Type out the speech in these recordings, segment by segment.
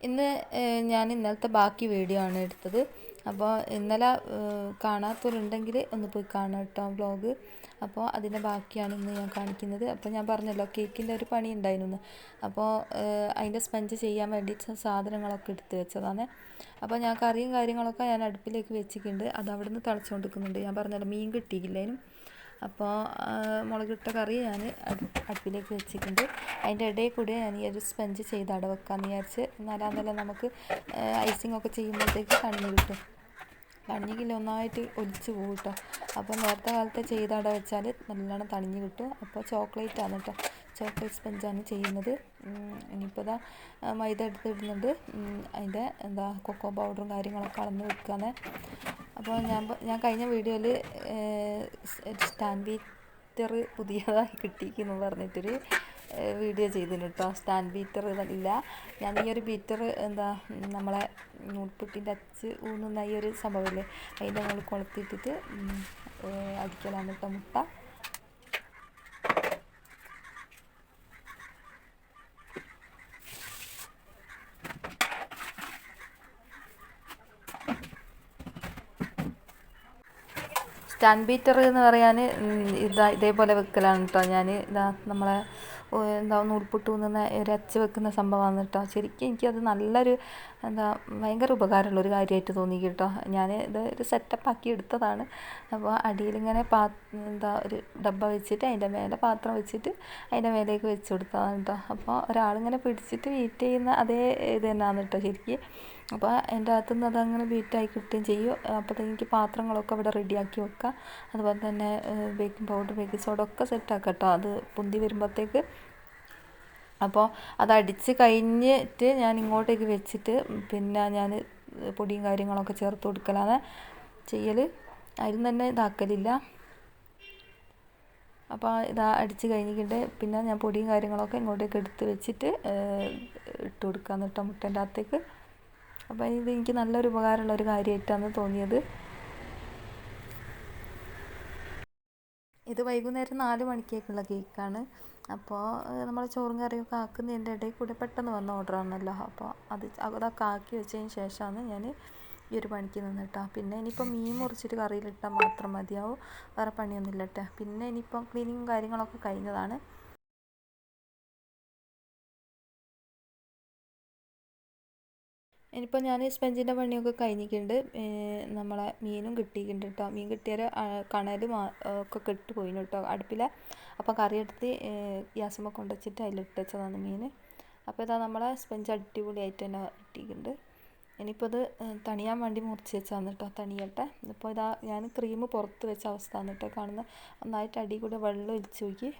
ഇന്ന് ഞാൻ ഇന്നലത്തെ ബാക്കി വീഡിയോ ആണ് എടുത്തത്. അപ്പോൾ ഇന്നലെ കാണാത്തവരുണ്ടെങ്കിൽ ഒന്ന് പോയി കാണാം കേട്ടോ വ്ളോഗ്. അപ്പോൾ അതിൻ്റെ ബാക്കിയാണ് ഇന്ന് ഞാൻ കാണിക്കുന്നത്. അപ്പോൾ ഞാൻ പറഞ്ഞല്ലോ കേക്കിൻ്റെ ഒരു പണി ഉണ്ടായിരുന്നു. അപ്പോൾ അതിൻ്റെ സ്പഞ്ച് ചെയ്യാൻ വേണ്ടിയിട്ട് സാധനങ്ങളൊക്കെ എടുത്ത് വെച്ചതാണ്. അപ്പോൾ ഞാൻ കറിയും കാര്യങ്ങളൊക്കെ ഞാൻ അടുപ്പിലേക്ക് വെച്ചിട്ടുണ്ട്. അത് അവിടെ നിന്ന് തിളച്ചുകൊണ്ടിരിക്കുന്നുണ്ട്. ഞാൻ പറഞ്ഞല്ലോ മീൻ കിട്ടിയില്ലേനും. അപ്പോൾ മുളകിട്ട കറി ഞാൻ അടുപ്പിലേക്ക് വെച്ചിട്ടുണ്ട്. അതിൻ്റെ ഇടയിൽ കൂടെ ഞാൻ ഈ ഒരു സ്പഞ്ച് ചെയ്ത് അവിടെ വെക്കാമെന്ന് വിചാരിച്ച്. എന്നാലും നമുക്ക് ഐസിങ് ഒക്കെ ചെയ്യുമ്പോഴത്തേക്ക് തണിഞ്ഞ് കിട്ടും. തണിഞ്ഞില്ല ഒന്നായിട്ട് ഒലിച്ച് പോകും കേട്ടോ. അപ്പോൾ നേരത്തെ കാലത്തെ ചെയ്ത് അവിടെ വെച്ചാൽ നല്ലോണം തണിഞ്ഞ് കിട്ടും. അപ്പോൾ ചോക്ലേറ്റാണ് കേട്ടോ, ചോക്ലേറ്റ് സ്പഞ്ചാണ് ചെയ്യുന്നത്. ഇനിയിപ്പോൾ ഇതാ മൈദ എടുത്തിടുന്നുണ്ട്. അതിൻ്റെ കൊക്കോ പൗഡറും കാര്യങ്ങളൊക്കെ അളന്ന് വെക്കാന്ന്. അപ്പോൾ ഞാൻ കഴിഞ്ഞ വീഡിയോയിൽ സ്റ്റാൻഡ് ബീറ്റർ പുതിയതായി കിട്ടിയെന്ന് പറഞ്ഞിട്ടൊരു വീഡിയോ ചെയ്തിരുന്നു കേട്ടോ. സ്റ്റാൻഡ് ബീറ്റർ ഇല്ല, ഞാൻ ഈ ഒരു ബീറ്റർ നമ്മളെ നൂൽപുട്ടിൻ്റെ അച്ച് ഊന്നുന്ന ഈ ഒരു സംഭവമില്ലേ, അതിൻ്റെ മുകളിൽ കൊളുത്തിയിട്ടിട്ട് അടിക്കലാണ് കേട്ടോ മുട്ട. സ്റ്റാൻഡ് ബീറ്റർ എന്ന് പറയാൻ ഇതേപോലെ വെക്കലാണ് കേട്ടോ. ഞാൻ നമ്മളെ നൂൽപുട്ട് ഊന്നുന്ന ഒരു അച്ച് വെക്കുന്ന സംഭവമാണ് കേട്ടോ. ശരിക്കും എനിക്കത് നല്ലൊരു ഭയങ്കര ഉപകാരമുള്ളൊരു കാര്യമായിട്ട് തോന്നി കേട്ടോ. ഞാൻ ഇത് ഒരു സെറ്റപ്പാക്കി എടുത്തതാണ്. അപ്പോൾ അടിയിലിങ്ങനെ ഒരു ഡബ്ബ വെച്ചിട്ട് അതിൻ്റെ മേലെ പാത്രം വെച്ചിട്ട് അതിൻ്റെ മേലേക്ക് വെച്ച് കൊടുത്തതാണ് കേട്ടോ. അപ്പോൾ ഒരാളിങ്ങനെ പിടിച്ചിട്ട് ബീറ്റ് ചെയ്യുന്ന അതേ ഇത് തന്നെയാണ് കേട്ടോ ശരിക്കും. അപ്പോൾ എൻ്റെ അകത്തുനിന്ന് അതങ്ങനെ ബീറ്റായി കിട്ടുകയും ചെയ്യും. അപ്പോൾ എനിക്ക് പാത്രങ്ങളൊക്കെ അവിടെ റെഡിയാക്കി വെക്കാം. അതുപോലെ തന്നെ ബേക്കിംഗ് പൗഡർ, ബേക്കിംഗ് സോഡ ഒക്കെ സെറ്റാക്കാം കേട്ടോ അത് പൊന്തി വരുമ്പോഴത്തേക്ക്. അപ്പോൾ അത് അടിച്ച് കഴിഞ്ഞിട്ട് ഞാൻ ഇങ്ങോട്ടേക്ക് വെച്ചിട്ട് പിന്നെ ഞാൻ പൊടിയും കാര്യങ്ങളൊക്കെ ചേർത്ത് കൊടുക്കലാണ് ചെയ്യൽ. അതിൽ തന്നെ ഇതാക്കലില്ല. അപ്പോൾ ഇതാ അടിച്ച് കഴിഞ്ഞിട്ട് പിന്നെ ഞാൻ പൊടിയും കാര്യങ്ങളൊക്കെ ഇങ്ങോട്ടേക്ക് എടുത്ത് വെച്ചിട്ട് ഇട്ട് കൊടുക്കാമെന്ന് കേട്ടോ മുട്ടേൻ്റെ അകത്തേക്ക്. അപ്പോൾ ഇത് എനിക്ക് നല്ലൊരു ഉപകാരമുള്ള ഒരു കാര്യമായിട്ടാണ് തോന്നിയത്. ഇത് വൈകുന്നേരം 4 മണിക്കേക്കുള്ള കേക്കാണ്. അപ്പോൾ നമ്മൾ ചോറും കറിയൊക്കെ ആക്കുന്നതിൻ്റെ ഇടയിൽ കൂടെ പെട്ടെന്ന് വന്ന ഓർഡറാണല്ലോ. അപ്പോൾ അതൊക്കെ ആക്കി വെച്ചതിന് ശേഷമാണ് ഞാൻ ഈ ഒരു പണിക്ക് നിന്നിട്ടാ. പിന്നെ ഇനിയിപ്പോൾ മീൻ മുറിച്ചിട്ട് കറിയിലിട്ടാൽ മാത്രം മതിയാവും, വേറെ പണിയൊന്നുമില്ല കേട്ടോ. പിന്നെ ഇനിയിപ്പം ക്ലീനിങ്ങും കാര്യങ്ങളൊക്കെ കഴിഞ്ഞതാണ്. ഇനിയിപ്പോൾ ഞാൻ സ്പഞ്ചിൻ്റെ പണിയൊക്കെ കഴിഞ്ഞിട്ടുണ്ട്. നമ്മളെ മീനും കിട്ടിയിട്ടുണ്ട് കേട്ടോ. മീൻ കിട്ടിയാൽ കണലും ഒക്കെ കെട്ട് പോയിന് കേട്ടോ അടുപ്പിലെ. അപ്പോൾ കറിയെടുത്ത് ഗ്യാസുമ്മ കൊണ്ടുവച്ചിട്ട് അതിലിട്ട് വെച്ചതാണ് മീൻ. അപ്പോൾ ഇതാ നമ്മളെ സ്പഞ്ച് അടിപൊളിയായിട്ട് തന്നെ കിട്ടിയിട്ടുണ്ട്. ഇനിയിപ്പോൾ ഇത് തണിയാൻ വേണ്ടി മുറിച്ച് വെച്ചാണ് കേട്ടോ, തണിയട്ടെ. ഇപ്പോൾ ഇതാ ഞാൻ ക്രീം പുറത്ത് വെച്ച അവസ്ഥയാണ് കേട്ടോ കാണുന്നത്. നന്നായിട്ട് അടി കൂടെ വെള്ളം ഒഴിച്ച് നോക്കി.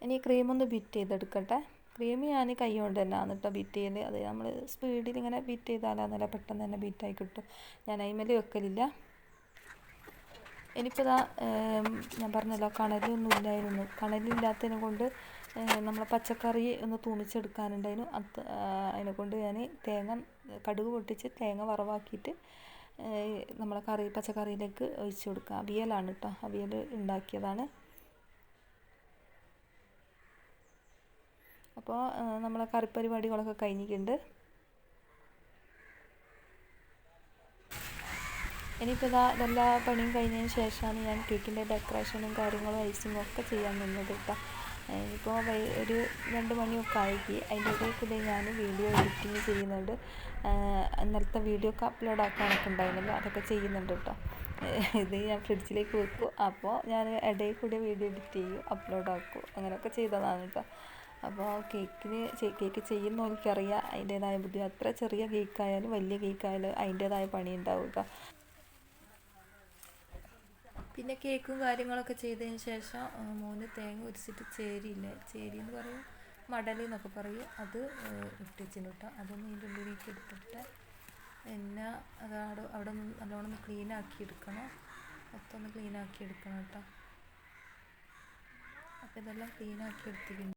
ഇനി ക്രീമൊന്ന് ബീറ്റ് ചെയ്തെടുക്കട്ടെ. ക്രീം ഞാൻ കൈ കൊണ്ട് തന്നെയാണ് കേട്ടോ ബീറ്റ് ചെയ്യൽ. അത് നമ്മൾ സ്പീഡിൽ ഇങ്ങനെ ബീറ്റ് ചെയ്താലാന്നല്ല പെട്ടെന്ന് തന്നെ ബീറ്റായി കിട്ടും. ഞാൻ അതിന്മേൽ വെക്കലില്ല. ഇനിയിപ്പോൾ ഇതാ ഞാൻ പറഞ്ഞല്ലോ കണലൊന്നും ഇല്ലായിരുന്നു. കണലില്ലാത്തതിനെ കൊണ്ട് നമ്മളെ പച്ചക്കറി ഒന്ന് തൂമിച്ചെടുക്കാനുണ്ടായിരുന്നു. അതിനെ കൊണ്ട് ഞാൻ കടുക് പൊട്ടിച്ച് തേങ്ങ വറവാക്കിയിട്ട് നമ്മളെ പച്ചക്കറിയിലേക്ക് ഒഴിച്ച് കൊടുക്കുക. അവിയലാണ് കേട്ടോ, അവിയൽ ഉണ്ടാക്കിയതാണ്. അപ്പോൾ നമ്മളെ കറിപ്പരിപാടികളൊക്കെ കഴിഞ്ഞിട്ടുണ്ട്. ഇനിയിപ്പോൾ ഇതെല്ലാ പണിയും കഴിഞ്ഞതിന് ശേഷമാണ് ഞാൻ കേക്കിൻ്റെ ഡെക്കറേഷനും കാര്യങ്ങളും ഐസിങ്ങും ഒക്കെ ചെയ്യാൻ നിന്നത് കേട്ടോ. ഇപ്പോൾ ഒരു 2 മണിയൊക്കെ ആയി. അതിൻ്റെ ഇടയിൽ കൂടെ ഞാൻ വീഡിയോ എഡിറ്റിങ് ചെയ്യുന്നുണ്ട്. ഇന്നലത്തെ വീഡിയോ ഒക്കെ അപ്ലോഡ് ആക്കാനൊക്കെ ഉണ്ടായിരുന്നല്ലോ, അതൊക്കെ ചെയ്യുന്നുണ്ട് കേട്ടോ. ഇത് ഞാൻ ഫ്രിഡ്ജിലേക്ക് വെക്കും. അപ്പോൾ ഞാൻ ഇടയിൽ കൂടെ വീഡിയോ എഡിറ്റ് ചെയ്യും, അപ്ലോഡ് ആക്കും, അങ്ങനെയൊക്കെ ചെയ്തതാണ് കേട്ടോ. അപ്പോൾ കേക്ക് ചെയ്യുന്നവർക്കറിയാം അതിൻ്റേതായ ബുദ്ധിമുട്ട്. അത്ര ചെറിയ കേക്കായാലും വലിയ കേക്കായാലും അതിൻ്റേതായ പണി ഉണ്ടാവും കേട്ടോ. പിന്നെ കേക്കും കാര്യങ്ങളൊക്കെ ചെയ്തതിന് ശേഷം മോന് തേങ്ങ ഉരിച്ചിട്ട് ചേരി എന്ന് പറയും, മടൽ എന്നൊക്കെ പറയും, അത് ഇട്ടിച്ചിന് കേട്ടോ. അതൊന്ന് ഇതിൻ്റെ ഉള്ളിലേക്ക് എടുത്തിട്ട് പിന്നെ അത് അവിടെ നിന്ന് നല്ലോണം ക്ലീനാക്കി എടുക്കണം. മൊത്തം ഒന്ന് ക്ലീനാക്കി എടുക്കണം കേട്ടോ. അപ്പോൾ ഇതെല്ലാം ക്ലീനാക്കി എടുത്തിട്ടുണ്ട്.